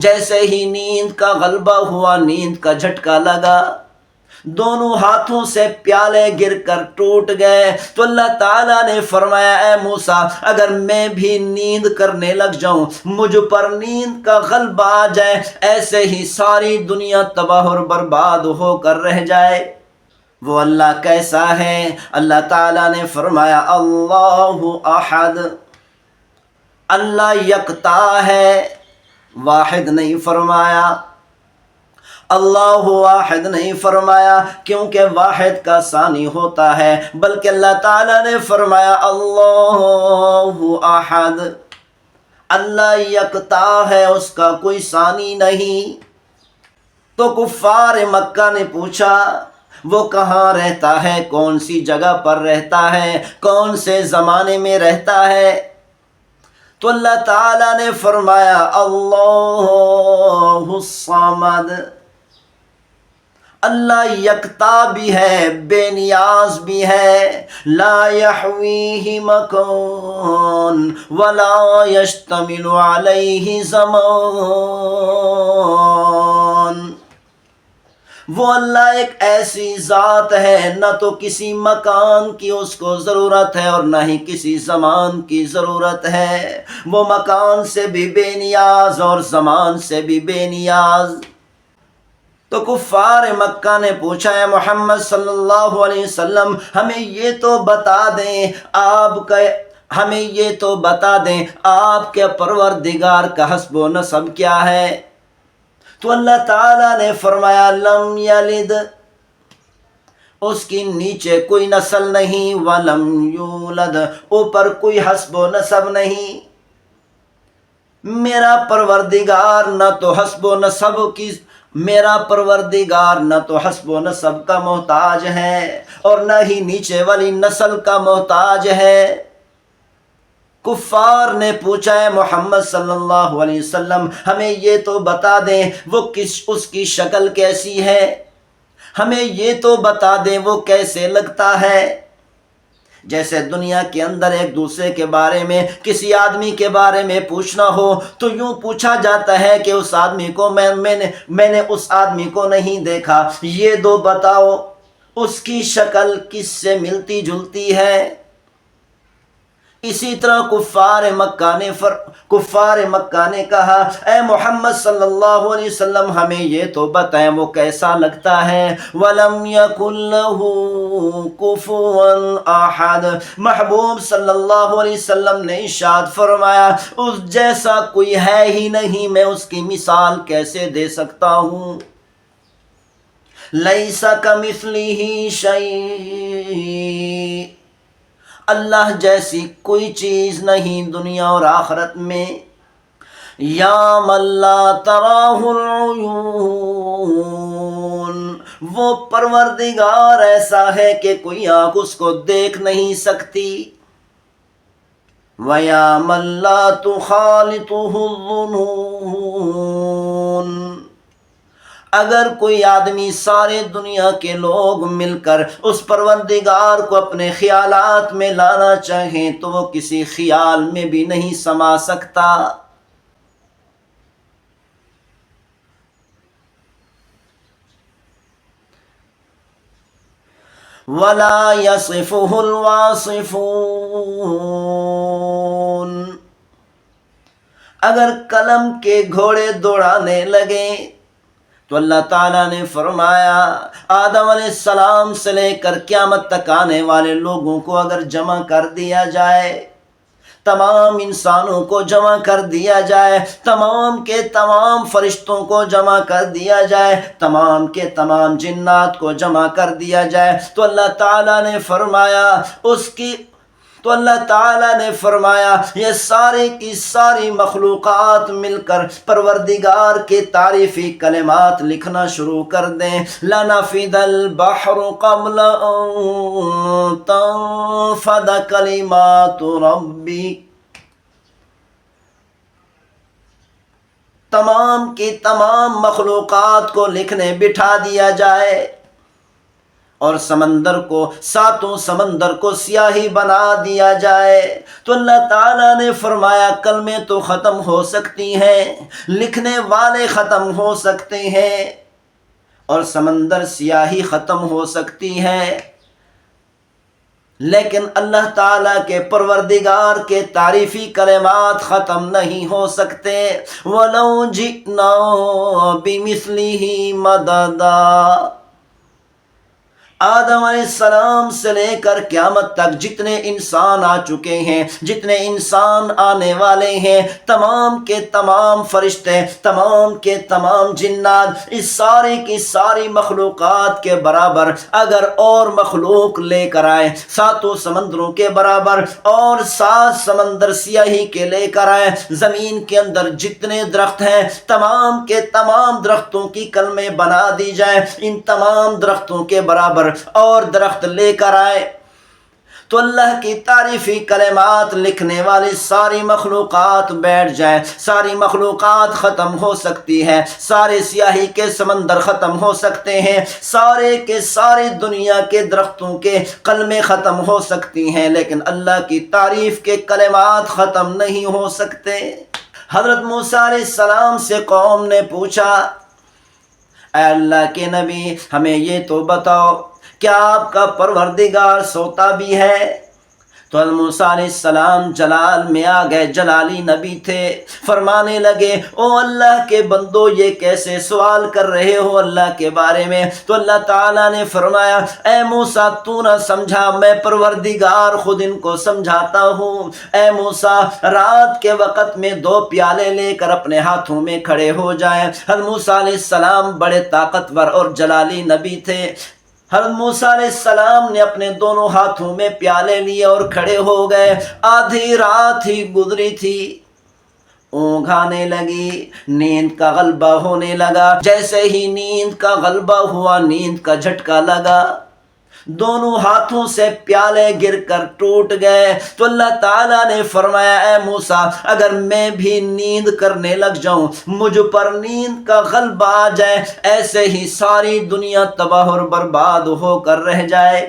جیسے ہی نیند کا غلبہ ہوا، نیند کا جھٹکا لگا، دونوں ہاتھوں سے پیالے گر کر ٹوٹ گئے۔ تو اللہ تعالیٰ نے فرمایا اے موسیٰ، اگر میں بھی نیند کرنے لگ جاؤں، مجھ پر نیند کا غلبہ آ جائے، ایسے ہی ساری دنیا تباہ اور برباد ہو کر رہ جائے۔ وہ اللہ کیسا ہے؟ اللہ تعالیٰ نے فرمایا اللہ احد، اللہ یکتا ہے، واحد نہیں فرمایا، اللہ واحد نہیں فرمایا، کیونکہ واحد کا ثانی ہوتا ہے، بلکہ اللہ تعالیٰ نے فرمایا اللہ احد، اللہ یکتا ہے، اس کا کوئی ثانی نہیں۔ تو کفار مکہ نے پوچھا وہ کہاں رہتا ہے، کون سی جگہ پر رہتا ہے، کون سے زمانے میں رہتا ہے؟ تو اللہ تعالیٰ نے فرمایا اللہ الصمد، اللہ یکتا بھی ہے، بے نیاز بھی ہے، لا یحویہ مکان ولا یشتمل علیہ زمان۔ وہ اللہ ایک ایسی ذات ہے، نہ تو کسی مکان کی اس کو ضرورت ہے اور نہ ہی کسی زمان کی ضرورت ہے، وہ مکان سے بھی بے نیاز اور زمان سے بھی بے نیاز۔ تو کفار مکہ نے پوچھا ہے محمد صلی اللہ علیہ وسلم، ہمیں یہ تو بتا دیں آپ کے پروردگار کا حسب و نسب کیا ہے؟ تو اللہ تعالیٰ نے فرمایا لم یلد، اس کی نیچے کوئی نسل نہیں، ولم یولد، اوپر کوئی حسب و نسب نہیں۔ میرا پروردگار نہ تو حسب و نسب کا محتاج ہے اور نہ ہی نیچے والی نسل کا محتاج ہے۔ کفار نے پوچھا ہے محمد صلی اللہ علیہ وسلم، ہمیں یہ تو بتا دیں اس کی شکل کیسی ہے، ہمیں یہ تو بتا دیں وہ کیسے لگتا ہے۔ جیسے دنیا کے اندر ایک دوسرے کے بارے میں، کسی آدمی کے بارے میں پوچھنا ہو تو یوں پوچھا جاتا ہے کہ اس آدمی کو میں نے اس آدمی کو نہیں دیکھا، یہ دو بتاؤ اس کی شکل کس سے ملتی جلتی ہے۔ اسی طرح کفار مکہ نے کہا اے محمد صلی اللہ علیہ وسلم، ہمیں یہ تو بتائیں وہ کیسا لگتا ہے۔ وَلَمْ يَكُنْ لَهُ كُفُوًا أَحَدٌ، محبوب صلی اللہ علیہ وسلم نے ارشاد فرمایا اس جیسا کوئی ہے ہی نہیں، میں اس کی مثال کیسے دے سکتا ہوں۔ لَيْسَ كَمِثْلِهِ شَيْءٌ، اللہ جیسی کوئی چیز نہیں دنیا اور آخرت میں۔ یا من لا تراہ العیون، وہ پروردگار ایسا ہے کہ کوئی آنکھ اس کو دیکھ نہیں سکتی۔ وَيَا مَن لَّا تُخَالِطُهُ الظُّنُونُ، اگر کوئی آدمی سارے دنیا کے لوگ مل کر اس پروردگار کو اپنے خیالات میں لانا چاہیں تو وہ کسی خیال میں بھی نہیں سما سکتا۔ وَلَا يَصِفُهُ الْوَاصِفُونَ، اگر قلم کے گھوڑے دوڑانے لگیں تو اللہ تعالیٰ نے فرمایا آدم علیہ السلام سے لے کر قیامت تک آنے والے لوگوں کو اگر جمع کر دیا جائے، تمام انسانوں کو جمع کر دیا جائے، تمام کے تمام فرشتوں کو جمع کر دیا جائے، تمام کے تمام جنات کو جمع کر دیا جائے، تو اللہ تعالیٰ نے فرمایا یہ ساری کی ساری مخلوقات مل کر پروردگار کے تعریفی کلمات لکھنا شروع کر دیں۔ لَنَفِدَ الْبَحْرُ قَبْلَ أَن تَنفَدَ كَلِمَاتُ رَبِّي، تمام کی تمام مخلوقات کو لکھنے بٹھا دیا جائے اور سمندر کو، ساتوں سمندر کو سیاہی بنا دیا جائے، تو اللہ تعالیٰ نے فرمایا کلمے تو ختم ہو سکتی ہیں، لکھنے والے ختم ہو سکتے ہیں، اور سمندر سیاہی ختم ہو سکتی ہے، لیکن اللہ تعالیٰ کے پروردگار کے تعریفی کلمات ختم نہیں ہو سکتے۔ وَلَوْ جِئْنَا بِمِثْلِهِ مَدَدًا۔ آدم علیہ السلام سے لے کر قیامت تک جتنے انسان آ چکے ہیں، جتنے انسان آنے والے ہیں، تمام کے تمام فرشتے، تمام کے تمام جنات، اس ساری کی ساری مخلوقات کے برابر اگر اور مخلوق لے کر آئے، ساتوں سمندروں کے برابر اور 7 سمندر سیاہی کے لے کر آئے، زمین کے اندر جتنے درخت ہیں تمام کے تمام درختوں کی کلمیں بنا دی جائیں، ان تمام درختوں کے برابر اور درخت لے کر آئے، تو اللہ کی تعریفی کلمات لکھنے والی ساری مخلوقات بیٹھ جائیں، ساری مخلوقات ختم ہو سکتی ہے، سارے سیاہی کے سمندر ختم ہو سکتے ہیں، سارے کے ساری دنیا کے درختوں کے کلمے ختم ہو سکتی ہیں، لیکن اللہ کی تعریف کے کلمات ختم نہیں ہو سکتے۔ حضرت موسیٰ علیہ السلام سے قوم نے پوچھا، اے اللہ کے نبی ہمیں یہ تو بتاؤ، کیا آپ کا پروردگار سوتا بھی ہے؟ تو حضرت موسیٰ علیہ السلام جلال میں آ گئے، جلالی نبی تھے، فرمانے لگے او اللہ کے بندو یہ کیسے سوال کر رہے ہو اللہ کے بارے میں؟ تو اللہ تعالیٰ نے فرمایا اے موسیٰ تو نہ سمجھا، میں پروردگار خود ان کو سمجھاتا ہوں۔ اے موسیٰ رات کے وقت میں 2 پیالے لے کر اپنے ہاتھوں میں کھڑے ہو جائیں۔ حضرت موسیٰ علیہ السلام بڑے طاقتور اور جلالی نبی تھے۔ حضرت موسیٰ علیہ السلام نے اپنے دونوں ہاتھوں میں پیالے لیے اور کھڑے ہو گئے۔ آدھی رات ہی گزری تھی، اونگ آنے لگی، نیند کا غلبہ ہونے لگا۔ جیسے ہی نیند کا غلبہ ہوا، نیند کا جھٹکا لگا، دونوں ہاتھوں سے پیالے گر کر ٹوٹ گئے۔ تو اللہ تعالیٰ نے فرمایا اے موسیٰ اگر میں بھی نیند کرنے لگ جاؤں، مجھ پر نیند کا غلبہ آ جائے، ایسے ہی ساری دنیا تباہ اور برباد ہو کر رہ جائے۔